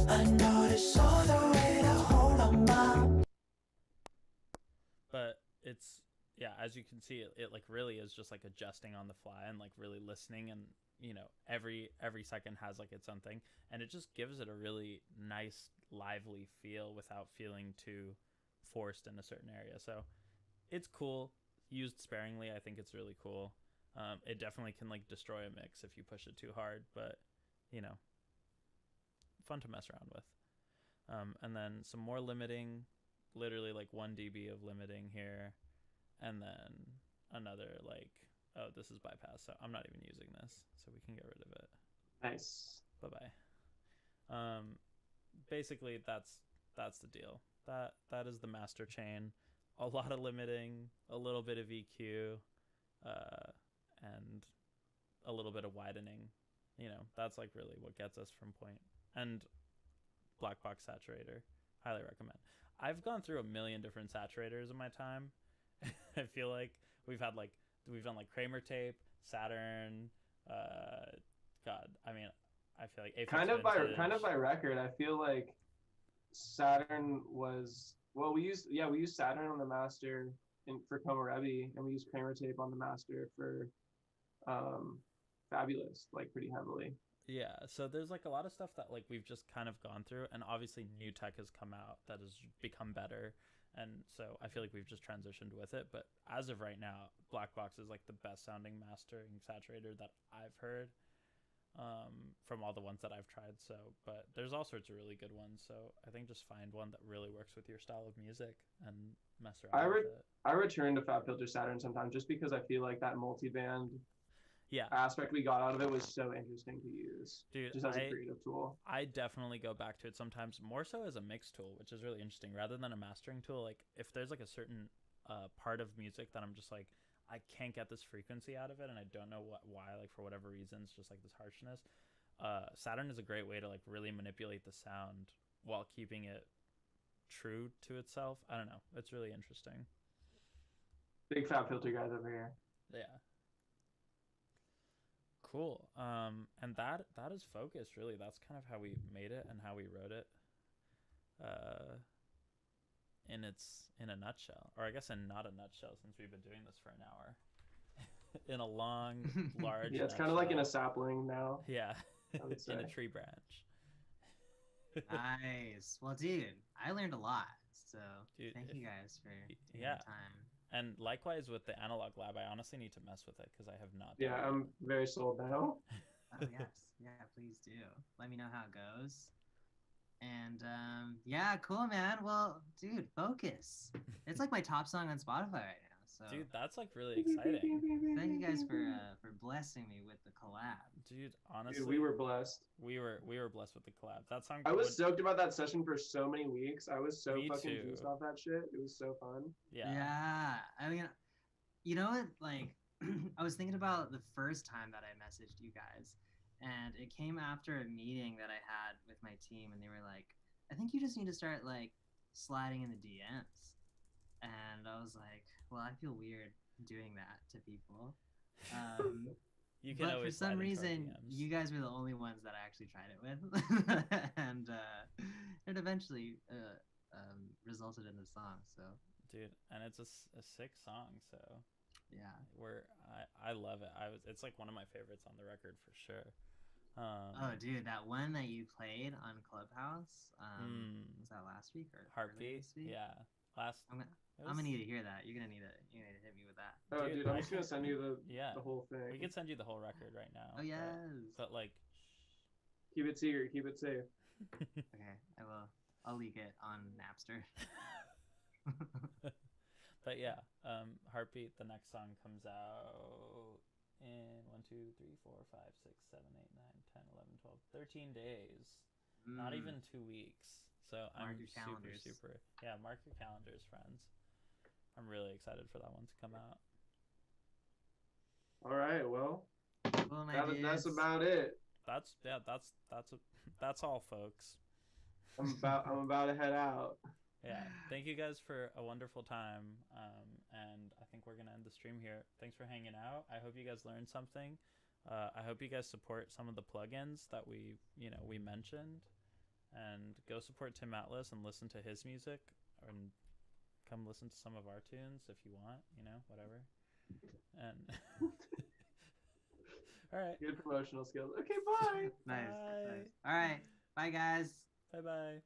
I notice all the weight I hold on my. But it's, yeah, as you can see, it like really is just like adjusting on the fly and like really listening, and you know, every second has like its own thing, and it just gives it a really nice lively feel without feeling too forced in a certain area. So it's cool, used sparingly. I think it's really cool. It definitely can like destroy a mix if you push it too hard, but you know, fun to mess around with. And then some more limiting, literally like 1 dB of limiting here, and then another like, oh, this is bypass, so I'm not even using this, so we can get rid of it. Nice. Bye-bye. Basically that's the deal. That is the master chain. A lot of limiting, a little bit of EQ, and a little bit of widening. You know, that's like really what gets us from point. And black box saturator, highly recommend. I've gone through a million different saturators in my time. I feel like we've done like Kramer tape, Saturn, God, I mean, I feel like kind of by record. I feel like Saturn was, well, we used Saturn on the master for Komorebi, and we used Kramer tape on the master for Fabulous, like pretty heavily. Yeah, so there's like a lot of stuff that like we've just kind of gone through, and obviously new tech has come out that has become better, and so I feel like we've just transitioned with it. But as of right now, Black Box is like the best sounding mastering saturator that I've heard, from all the ones that I've tried. So, but there's all sorts of really good ones, so I think just find one that really works with your style of music and mess around with it. I return to FabFilter Saturn sometimes just because I feel like that multiband yeah aspect we got out of it was so interesting to use, dude, just as a creative tool. I definitely go back to it sometimes, more so as a mix tool, which is really interesting rather than a mastering tool. Like if there's like a certain part of music that I'm just like, I can't get this frequency out of it, and I don't know why, like for whatever reasons, just like this harshness, Saturn is a great way to like really manipulate the sound while keeping it true to itself. I don't know, it's really interesting. Big FabFilter guys over here. Yeah. Cool. And that is Focus, really. That's kind of how we made it and how we wrote it. In a nutshell, or I guess in not a nutshell, since we've been doing this for an hour. In a long, large. Yeah, it's kind of like in a sapling now. Yeah. I would say. In a tree branch. Nice. Well, dude, I learned a lot. So dude, thank you guys for taking yeah. the time. And likewise with the analog lab, I honestly need to mess with it because I have not. Yeah, I'm very sold now. Oh yes, yeah, please do. Let me know how it goes. And yeah, cool, man. Well, dude, Focus. It's like my top song on Spotify right now. So dude, that's like really exciting. Thank you guys for blessing me with the collab. Dude, honestly, Dude, we were blessed. We were blessed with the collab. That song. I was stoked about that session for so many weeks. I was so Me fucking too. juiced off that shit. It was so fun. Yeah. Yeah. I mean, you know what? Like, I was thinking about the first time that I messaged you guys, and it came after a meeting that I had with my team, and they were like, I think you just need to start like sliding in the DMs. And I was like, well, I feel weird doing that to people. You can but always for some slide into our reason, DMs. you guys were the only ones that I actually tried it with. And it eventually resulted in the song. So, dude, and it's a sick song. So yeah, I love it. It's like one of my favorites on the record for sure. Oh, dude, that one that you played on Clubhouse, was that last week or Heartbeat? this week? Yeah, I'm gonna need to hear that. You're gonna need to hit me with that. Oh, dude, I'm just gonna send you the whole thing. We can send you the whole record right now. Oh yes. But like, keep it secret. Keep it safe. Okay, I will. I'll leak it on Napster. But yeah, Heartbeat. The next song comes out in 1, 2, 3, 4, 5, 6, 7, 8, 9, 10, 11, 12, 13 days. Not even 2 weeks. So Mark I'm your calendars. super. Yeah, mark your calendars, friends. I'm really excited for that one to come out. All right. Well, Cool, that's about it. That's all, folks. I'm about to head out. Yeah, thank you guys for a wonderful time, and I think we're gonna end the stream here. Thanks for hanging out. I hope you guys learned something. I hope you guys support some of the plugins that we mentioned, and go support Tim Atlas and listen to his music, and come listen to some of our tunes if you want, whatever. And all right, Good promotional skills. Okay, bye. Nice. Bye. Nice. All right. Bye, guys. Bye.